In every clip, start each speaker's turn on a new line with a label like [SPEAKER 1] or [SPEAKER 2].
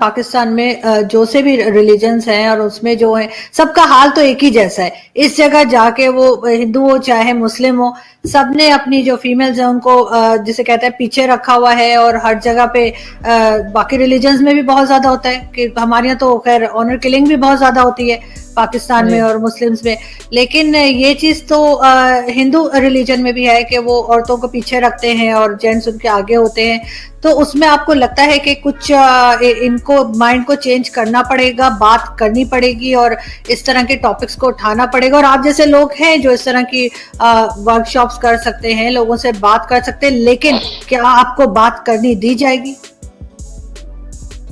[SPEAKER 1] पाकिस्तान में जो से भी रिलीजन्स हैं और उसमें जो है सबका हाल तो एक ही जैसा है। इस जगह जाके वो हिंदू हो चाहे मुस्लिम हो, सबने अपनी जो फीमेल्स हैं उनको जिसे कहते हैं पीछे रखा हुआ है। और हर जगह पे बाकी रिलीजन्स में भी बहुत ज्यादा होता है कि हमारे यहाँ तो खैर ऑनर किलिंग भी बहुत ज्यादा होती है पाकिस्तान में और मुस्लिम्स में, लेकिन ये चीज तो हिंदू रिलीजन में भी है कि वो औरतों को पीछे रखते हैं और जेंट्स उनके आगे होते हैं। तो उसमें आपको लगता है कि कुछ इनको माइंड को चेंज करना पड़ेगा, बात करनी पड़ेगी और इस तरह के टॉपिक्स को उठाना पड़ेगा। और आप जैसे लोग हैं जो इस तरह की वर्कशॉप्स कर सकते हैं, लोगों से बात कर सकते हैं, लेकिन क्या आपको बात करनी दी जाएगी?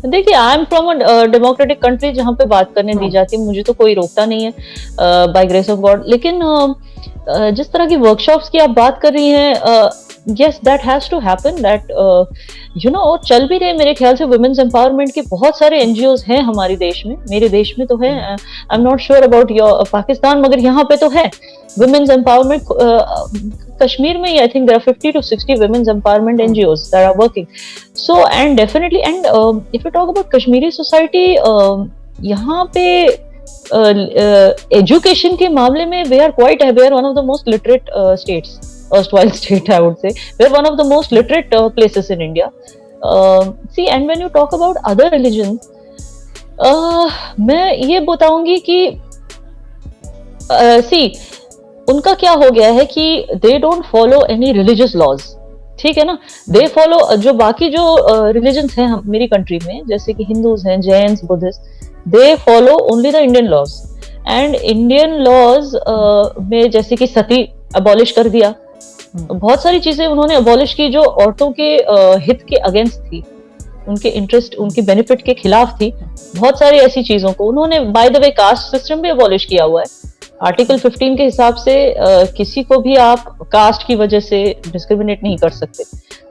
[SPEAKER 2] देखिए, I am from a democratic country जहाँ पे बात करने दी जाती है, मुझे तो कोई रोकता नहीं है बाय ग्रेस ऑफ गॉड। लेकिन जिस तरह की वर्कशॉप्स की आप बात कर रही हैं, yes that has to happen, that you know चल भी रहे मेरे ख्याल से वुमेन्स एम्पावरमेंट के बहुत सारे एनजीओज हैं हमारे देश में, मेरे देश में तो है। I am not sure about your Pakistan, मगर यहाँ पे तो है वुमेन्स एम्पावरमेंट। Kashmir में I think there are 50 to 60 women's empowerment NGOs that are working. So and definitely and if you talk about Kashmiri society, यहाँ पे education के मामले में we are quite we are one of the most literate states, erstwhile state I would say. We are one of the most literate places in India. See, and when you talk about other religions, मैं ये बताऊंगी कि see उनका क्या हो गया है कि they don't follow any religious laws, ठीक है ना। दे फॉलो जो बाकी जो रिलीजन्स हैं मेरी कंट्री में, जैसे कि हिंदूज हैं, Jains, Buddhists, they follow only the Indian laws. And Indian laws में जैसे कि सती अबॉलिश कर दिया, बहुत सारी चीजें उन्होंने अबॉलिश की जो औरतों के हित के अगेंस्ट थी, उनके इंटरेस्ट, उनके बेनिफिट के खिलाफ थी। बहुत सारी ऐसी चीजों को उन्होंने, by the way caste system भी अबॉलिश किया हुआ है। आर्टिकल 15 के हिसाब से किसी को भी आप कास्ट की वजह से डिस्क्रिमिनेट नहीं कर सकते।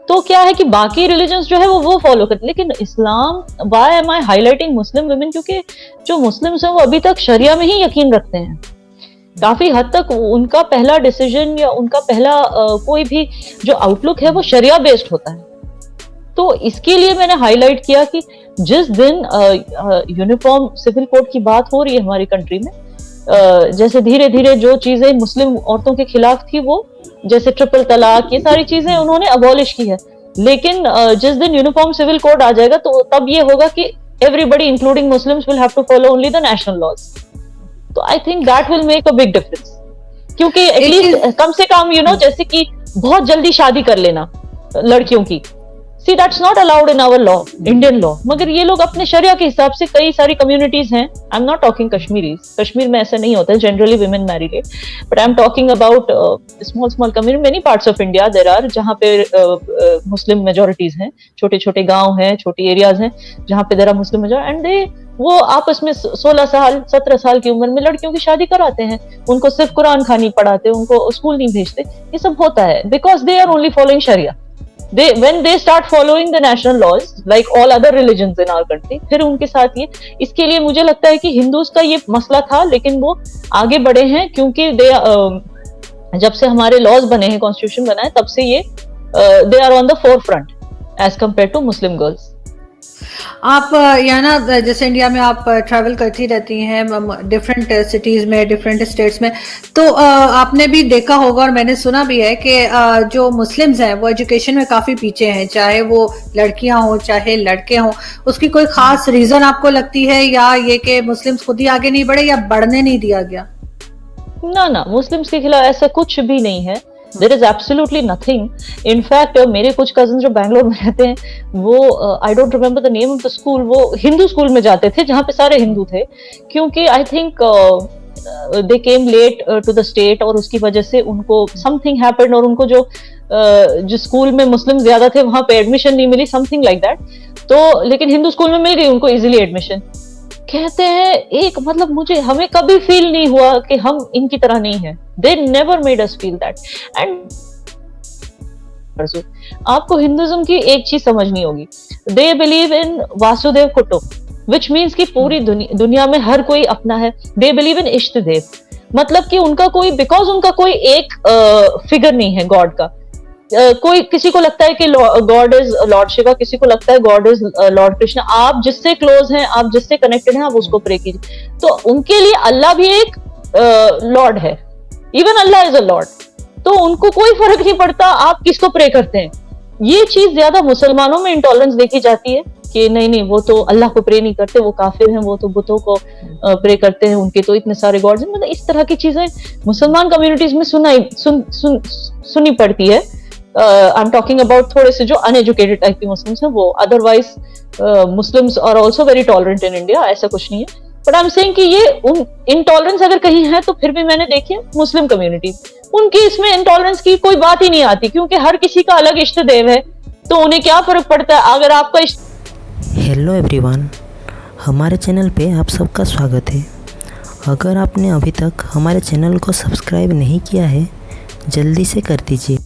[SPEAKER 2] तो क्या है कि बाकी रिलीजन्स जो है वो फॉलो करते, लेकिन Islam, why am I highlighting Muslim women, क्योंकि जो मुस्लिम्स हैं वो अभी तक शरिया में ही यकीन रखते हैं। काफी हद तक उनका पहला डिसीजन या उनका पहला कोई भी जो आउटलुक है वो शरिया बेस्ड होता है। तो इसके लिए मैंने हाईलाइट किया कि जिस दिन यूनिफॉर्म सिविल कोड की बात हो रही है हमारी कंट्री में, जैसे धीरे धीरे जो चीजें मुस्लिम औरतों के खिलाफ थी, वो जैसे ट्रिपल तलाक, ये सारी चीजें उन्होंने अबॉलिश की है। लेकिन जिस दिन यूनिफॉर्म सिविल कोड आ जाएगा तो तब ये होगा कि everybody including Muslims will have to follow only the national laws. तो I think that will make a big difference, क्योंकि एटलीस्ट कम से कम जैसे कि बहुत जल्दी शादी कर लेना लड़कियों की, See, that's not allowed in our law, Indian law. मगर ये लोग अपने शरिया के हिसाब से, कई सारी कम्युनिटीज हैं, I am not talking Kashmiris, Kashmir में ऐसा नहीं होता है, generally women marry it, but I am talking about small community, many parts of India there are, जहाँ पे मुस्लिम मेजोरिटीज हैं, छोटे छोटे गांव हैं, छोटी एरियाज हैं जहाँ पे there are Muslim majority, and they वो आपस में 16 साल 17 साल की उम्र में लड़कियों की शादी कराते हैं, उनको सिर्फ कुरान खानी पढ़ाते, उनको स्कूल नहीं भेजते। ये सब होता है because they are only following sharia. When they start following the national laws like all other religions in our country, फिर उनके साथ ये, इसके लिए मुझे लगता है कि हिंदूज का ये मसला था, लेकिन वो आगे बढ़े हैं क्योंकि जब से हमारे लॉज बने हैं, कॉन्स्टिट्यूशन बना है, तब से ये they are on the forefront as compare to Muslim girls.
[SPEAKER 1] आप यहाँ ना जैसे इंडिया में आप ट्रैवल करती रहती हैं डिफरेंट सिटीज में, डिफरेंट स्टेट्स में, तो आपने भी देखा होगा और मैंने सुना भी है कि जो मुस्लिम्स हैं वो एजुकेशन में काफी पीछे हैं, चाहे वो लड़कियां हो चाहे लड़के हों। उसकी कोई खास रीजन आपको लगती है, या ये कि मुस्लिम्स खुद ही आगे नहीं बढ़े या बढ़ने नहीं दिया गया?
[SPEAKER 2] ना, मुस्लिम्स के खिलाफ ऐसा कुछ भी नहीं है। There is absolutely nothing. In fact, मेरे कुछ कजन जो बैंगलोर में रहते हैं, वो I don't remember the name of the school, वो हिंदू स्कूल में जाते थे जहाँ पे सारे हिंदू थे, क्योंकि I think they came late to the state, और उसकी वजह से उनको something happened, और उनको जो स्कूल में मुस्लिम ज्यादा थे वहां पे एडमिशन नहीं मिली, something like that। तो लेकिन हिंदू स्कूल में मिल गई उनको इजीली एडमिशन। कहते हैं एक मतलब हमें कभी फील नहीं हुआ कि हम इनकी तरह नहीं है। They never made us feel that. And आपको हिंदुज्म की एक चीज समझनी होगी, they believe in वासुदेव कुटुंब, which means कि पूरी दुनिया में हर कोई अपना है। They believe in इष्ट देव, मतलब कि उनका कोई, बिकॉज उनका कोई एक फिगर नहीं है गॉड का, कोई किसी को लगता है कि गॉड इज लॉर्ड शिवा, किसी को लगता है गॉड इज लॉर्ड कृष्णा। आप जिससे क्लोज हैं, आप जिससे कनेक्टेड हैं, आप उसको प्रे कीजिए। तो उनके लिए अल्लाह भी एक लॉर्ड है, even Allah is a Lord. तो उनको कोई फर्क नहीं पड़ता आप किसको प्रे करते हैं। ये चीज ज्यादा मुसलमानों में इंटॉलरेंस देखी जाती है कि नहीं नहीं, वो तो अल्लाह को प्रे नहीं करते, वो काफिर हैं, वो तो बुतों को प्रे करते हैं, उनके तो इतने सारे गॉड्स हैं। मतलब इस तरह की चीजें मुसलमान कम्युनिटीज में सुनी पड़ती है। आई एम टॉकिंग अबाउट थोड़े से जो अनएजुकेटेड टाइप के मुस्लिम्स हैं वो। Otherwise Muslims are also very tolerant in India, ऐसा कुछ नहीं है। बट आई एम सेइंग कि ये इंटॉलरेंस अगर कहीं है तो फिर भी मैंने देखी है मुस्लिम कम्युनिटीज, उनकी इसमें इंटॉलरेंस की कोई बात ही नहीं आती, क्योंकि हर किसी का अलग इष्ट देव है, तो उन्हें क्या फर्क पड़ता है अगर आपका इष्ट।
[SPEAKER 3] हेलो एवरीवन, हमारे चैनल पे आप सबका स्वागत है। अगर आपने अभी तक हमारे चैनल को सब्सक्राइब नहीं किया है, जल्दी से कर दीजिए